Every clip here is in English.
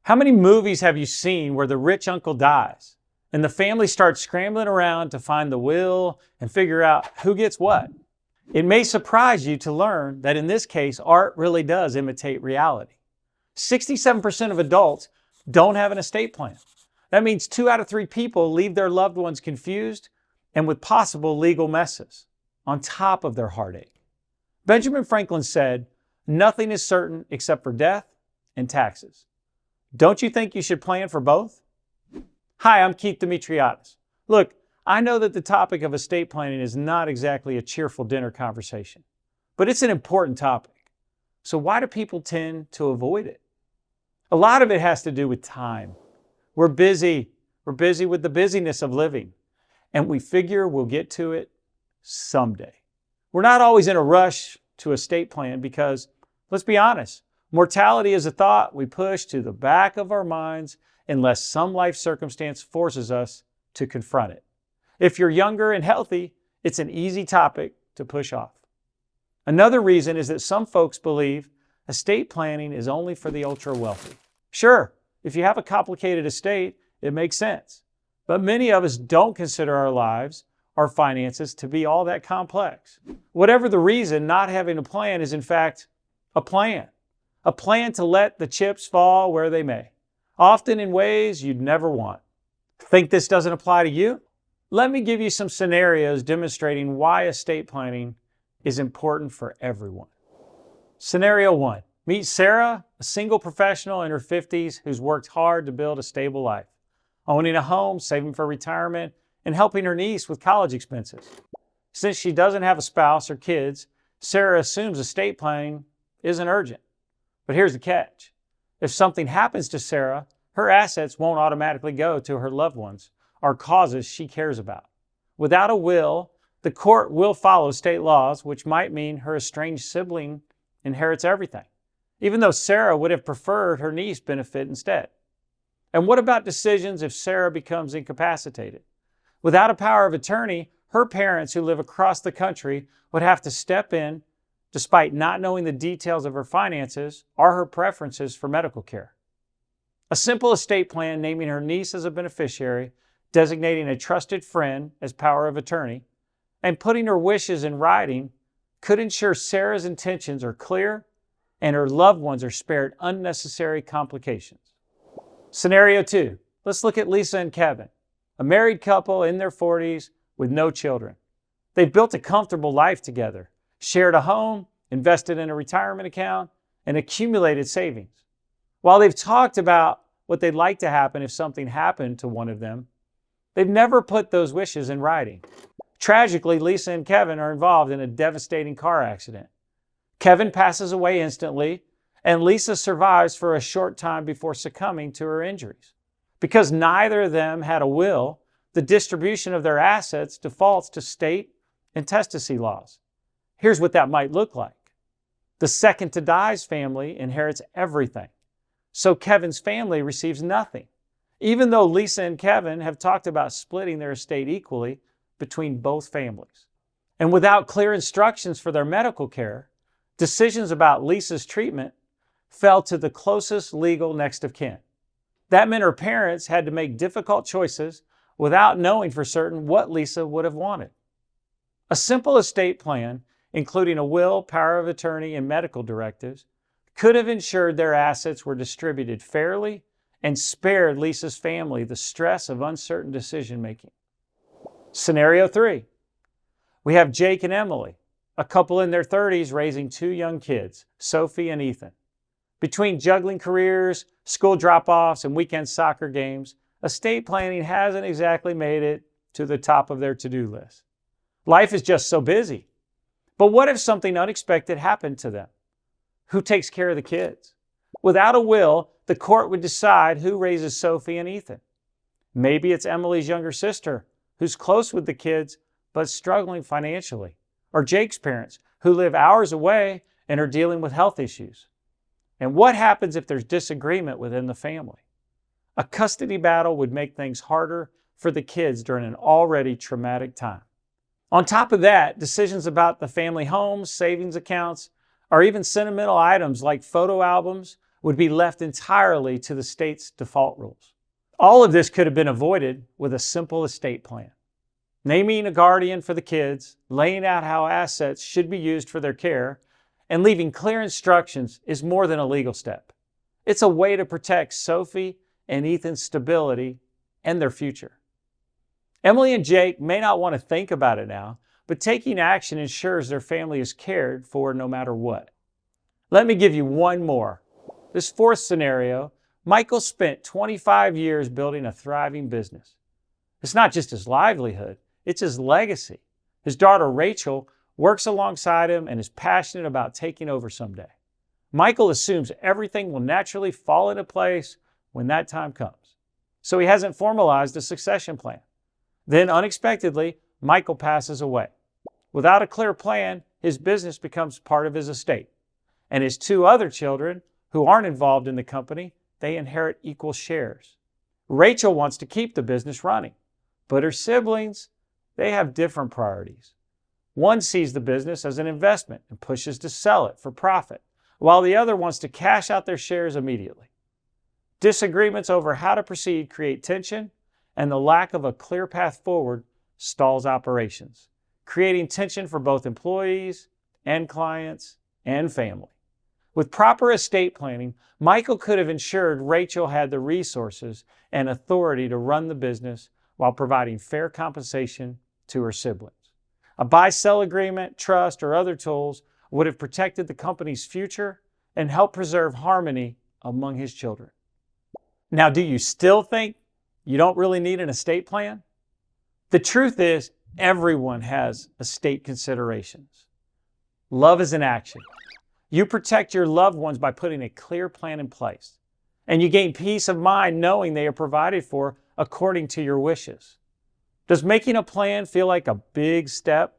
How many movies have you seen where the rich uncle dies and the family starts scrambling around to find the will and figure out who gets what? It may surprise you to learn that in this case, art really does imitate reality. 67% of adults don't have an estate plan. That means 2 out of 3 people leave their loved ones confused and with possible legal messes on top of their heartache. Benjamin Franklin said, "Nothing is certain except for death and taxes." Don't you think you should plan for both? Hi, I'm Keith Demetriades. Look, I know that the topic of estate planning is not exactly a cheerful dinner conversation, but it's an important topic. So why do people tend to avoid it? A lot of it has to do with time. We're busy. We're busy with the busyness of living, and we figure we'll get to it someday. We're not always in a rush to estate plan because, let's be honest, mortality is a thought we push to the back of our minds unless some life circumstance forces us to confront it. If you're younger and healthy, it's an easy topic to push off. Another reason is that some folks believe estate planning is only for the ultra wealthy. Sure, if you have a complicated estate, it makes sense. But many of us don't consider our lives, our finances, to be all that complex. Whatever the reason, not having a plan is in fact a plan. A plan to let the chips fall where they may, often in ways you'd never want. Think this doesn't apply to you? Let me give you some scenarios demonstrating why estate planning is important for everyone. Scenario 1. Meet Sarah, a single professional in her 50s who's worked hard to build a stable life, owning a home, saving for retirement, and helping her niece with college expenses. Since she doesn't have a spouse or kids, Sarah assumes estate planning isn't urgent. But here's the catch. If something happens to Sarah, her assets won't automatically go to her loved ones or causes she cares about. Without a will, the court will follow state laws, which might mean her estranged sibling inherits everything, even though Sarah would have preferred her niece benefit instead. And what about decisions if Sarah becomes incapacitated? Without a power of attorney, her parents who live across the country would have to step in despite not knowing the details of her finances or her preferences for medical care. A simple estate plan naming her niece as a beneficiary, designating a trusted friend as power of attorney, and putting her wishes in writing could ensure Sarah's intentions are clear and her loved ones are spared unnecessary complications. Scenario 2. Let's look at Lisa and Kevin, a married couple in their 40s with no children. They've built a comfortable life together, shared a home, invested in a retirement account, and accumulated savings. While they've talked about what they'd like to happen if something happened to one of them, they've never put those wishes in writing. Tragically, Lisa and Kevin are involved in a devastating car accident. Kevin passes away instantly, and Lisa survives for a short time before succumbing to her injuries. Because neither of them had a will, the distribution of their assets defaults to state and testacy laws. Here's what that might look like. The second to die's family inherits everything, so Kevin's family receives nothing, even though Lisa and Kevin have talked about splitting their estate equally between both families. And without clear instructions for their medical care, decisions about Lisa's treatment fell to the closest legal next of kin. That meant her parents had to make difficult choices without knowing for certain what Lisa would have wanted. A simple estate plan, including a will, power of attorney, and medical directives, could have ensured their assets were distributed fairly and spared Lisa's family the stress of uncertain decision-making. Scenario 3. We have Jake and Emily, a couple in their 30s raising 2 young kids, Sophie and Ethan. Between juggling careers, school drop-offs, and weekend soccer games, estate planning hasn't exactly made it to the top of their to-do list. Life is just so busy. But what if something unexpected happened to them? Who takes care of the kids? Without a will, the court would decide who raises Sophie and Ethan. Maybe it's Emily's younger sister, who's close with the kids but struggling financially, or Jake's parents, who live hours away and are dealing with health issues. And what happens if there's disagreement within the family? A custody battle would make things harder for the kids during an already traumatic time. On top of that, decisions about the family homes, savings accounts, or even sentimental items like photo albums would be left entirely to the state's default rules. All of this could have been avoided with a simple estate plan. Naming a guardian for the kids, laying out how assets should be used for their care, and leaving clear instructions is more than a legal step. It's a way to protect Sophie and Ethan's stability and their future. Emily and Jake may not want to think about it now, but taking action ensures their family is cared for no matter what. Let me give you one more. This fourth scenario, Michael spent 25 years building a thriving business. It's not just his livelihood, it's his legacy. His daughter Rachel works alongside him and is passionate about taking over someday. Michael assumes everything will naturally fall into place when that time comes. So he hasn't formalized a succession plan. Then unexpectedly, Michael passes away. Without a clear plan, his business becomes part of his estate. And his two other children, who aren't involved in the company, they inherit equal shares. Rachel wants to keep the business running, but her siblings, they have different priorities. One sees the business as an investment and pushes to sell it for profit, while the other wants to cash out their shares immediately. Disagreements over how to proceed create tension, and the lack of a clear path forward stalls operations, creating tension for both employees and clients and family. With proper estate planning, Michael could have ensured Rachel had the resources and authority to run the business while providing fair compensation to her siblings. A buy-sell agreement, trust, or other tools would have protected the company's future and helped preserve harmony among his children. Now, do you still think you don't really need an estate plan? The truth is, everyone has estate considerations. Love is an action. You protect your loved ones by putting a clear plan in place, and you gain peace of mind knowing they are provided for according to your wishes. Does making a plan feel like a big step?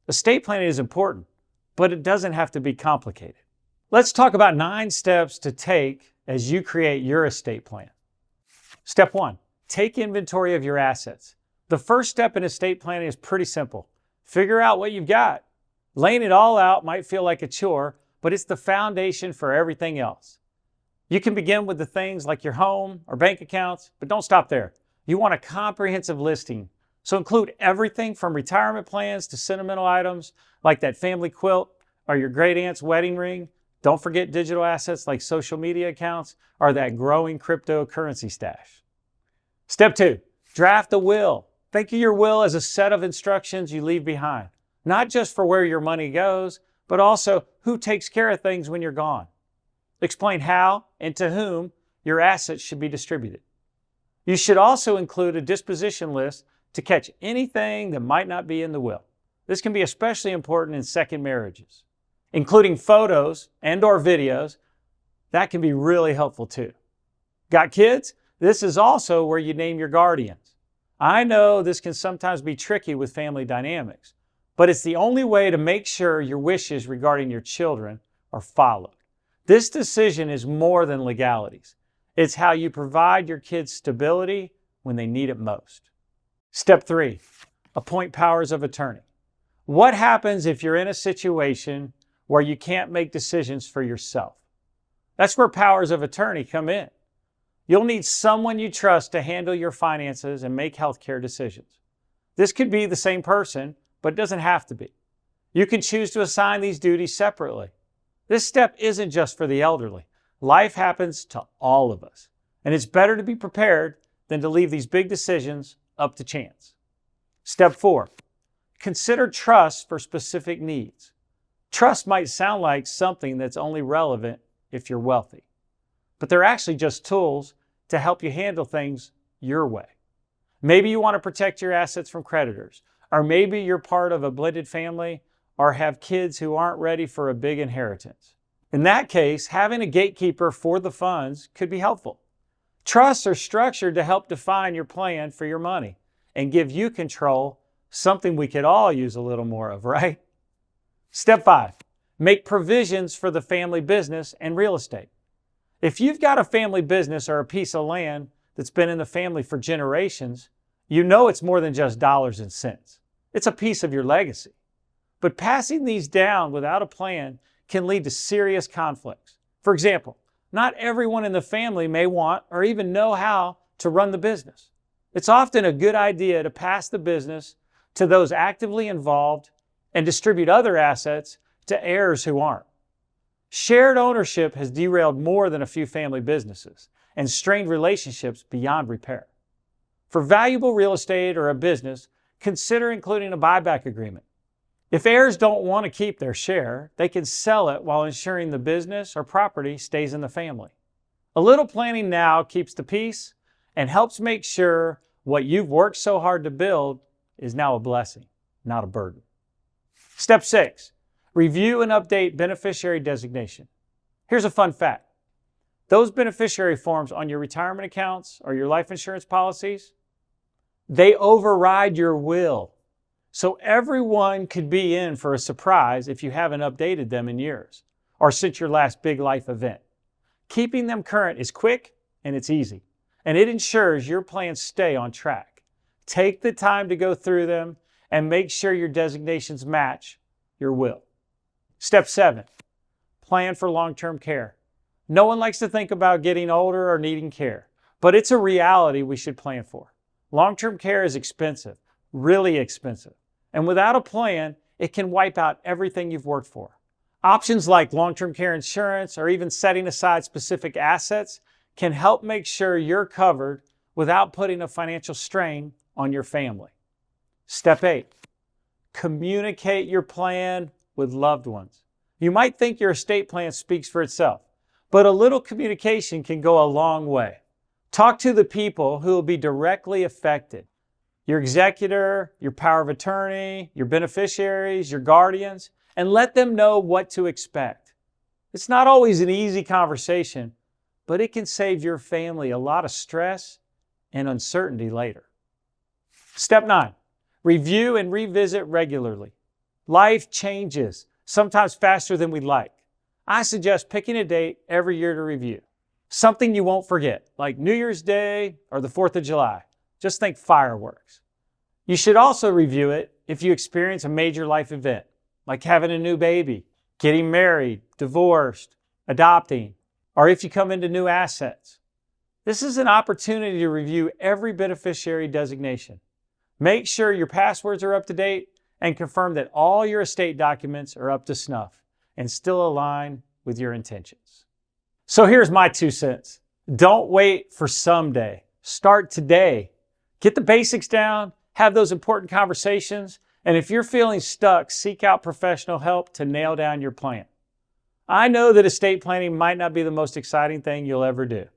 Estate planning is important, but it doesn't have to be complicated. Let's talk about 9 steps to take as you create your estate plan. Step 1, take inventory of your assets. The first step in estate planning is pretty simple. Figure out what you've got. Laying it all out might feel like a chore, but it's the foundation for everything else. You can begin with the things like your home or bank accounts, but don't stop there. You want a comprehensive listing. So include everything from retirement plans to sentimental items like that family quilt or your great aunt's wedding ring. Don't forget digital assets like social media accounts or that growing cryptocurrency stash. Step 2, draft a will. Think of your will as a set of instructions you leave behind, not just for where your money goes, but also who takes care of things when you're gone. Explain how and to whom your assets should be distributed. You should also include a disposition list to catch anything that might not be in the will. This can be especially important in second marriages. Including photos and/or videos, that can be really helpful too. Got kids? This is also where you name your guardians. I know this can sometimes be tricky with family dynamics, but it's the only way to make sure your wishes regarding your children are followed. This decision is more than legalities. It's how you provide your kids stability when they need it most. Step 3, appoint powers of attorney. What happens if you're in a situation where you can't make decisions for yourself? That's where powers of attorney come in. You'll need someone you trust to handle your finances and make healthcare decisions. This could be the same person, but it doesn't have to be. You can choose to assign these duties separately. This step isn't just for the elderly. Life happens to all of us, and it's better to be prepared than to leave these big decisions up to chance. Step 4, consider trusts for specific needs. Trust might sound like something that's only relevant if you're wealthy, but they're actually just tools to help you handle things your way. Maybe you want to protect your assets from creditors, or maybe you're part of a blended family or have kids who aren't ready for a big inheritance. In that case, having a gatekeeper for the funds could be helpful. Trusts are structured to help define your plan for your money and give you control, something we could all use a little more of, right? Step 5, make provisions for the family business and real estate. If you've got a family business or a piece of land that's been in the family for generations, you know it's more than just dollars and cents. It's a piece of your legacy. But passing these down without a plan can lead to serious conflicts. For example, Not everyone in the family may want or even know how to run the business. It's often a good idea to pass the business to those actively involved and distribute other assets to heirs who aren't. Shared ownership has derailed more than a few family businesses and strained relationships beyond repair. For valuable real estate or a business, consider including a buyback agreement. If heirs don't want to keep their share, they can sell it while ensuring the business or property stays in the family. A little planning now keeps the peace and helps make sure what you've worked so hard to build is now a blessing, not a burden. Step 6, review and update beneficiary designation. Here's a fun fact. Those beneficiary forms on your retirement accounts or your life insurance policies, they override your will. So everyone could be in for a surprise if you haven't updated them in years or since your last big life event. Keeping them current is quick and it's easy, and it ensures your plans stay on track. Take the time to go through them and make sure your designations match your will. Step 7, plan for long-term care. No one likes to think about getting older or needing care, but it's a reality we should plan for. Long-term care is expensive, really expensive. And without a plan, it can wipe out everything you've worked for. Options like long-term care insurance or even setting aside specific assets can help make sure you're covered without putting a financial strain on your family. Step 8, communicate your plan with loved ones. You might think your estate plan speaks for itself, but a little communication can go a long way. Talk to the people who will be directly affected. Your executor, your power of attorney, your beneficiaries, your guardians, and let them know what to expect. It's not always an easy conversation, but it can save your family a lot of stress and uncertainty later. Step 9, review and revisit regularly. Life changes, sometimes faster than we'd like. I suggest picking a date every year to review. Something you won't forget, like New Year's Day or the 4th of July. Just think fireworks. You should also review it if you experience a major life event, like having a new baby, getting married, divorced, adopting, or if you come into new assets. This is an opportunity to review every beneficiary designation. Make sure your passwords are up to date and confirm that all your estate documents are up to snuff and still align with your intentions. So here's my 2 cents. Don't wait for someday. Start today. Get the basics down, have those important conversations, and if you're feeling stuck, seek out professional help to nail down your plan. I know that estate planning might not be the most exciting thing you'll ever do,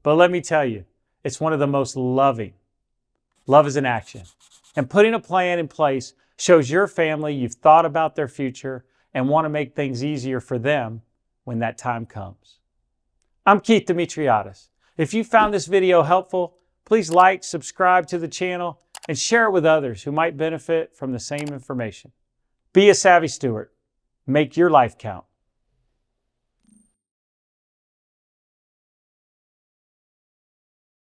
but let me tell you, it's one of the most loving. Love is an action, and putting a plan in place shows your family you've thought about their future and want to make things easier for them when that time comes. I'm Keith Demetriades. If you found this video helpful, please like, subscribe to the channel, and share it with others who might benefit from the same information. Be a savvy steward. Make your life count.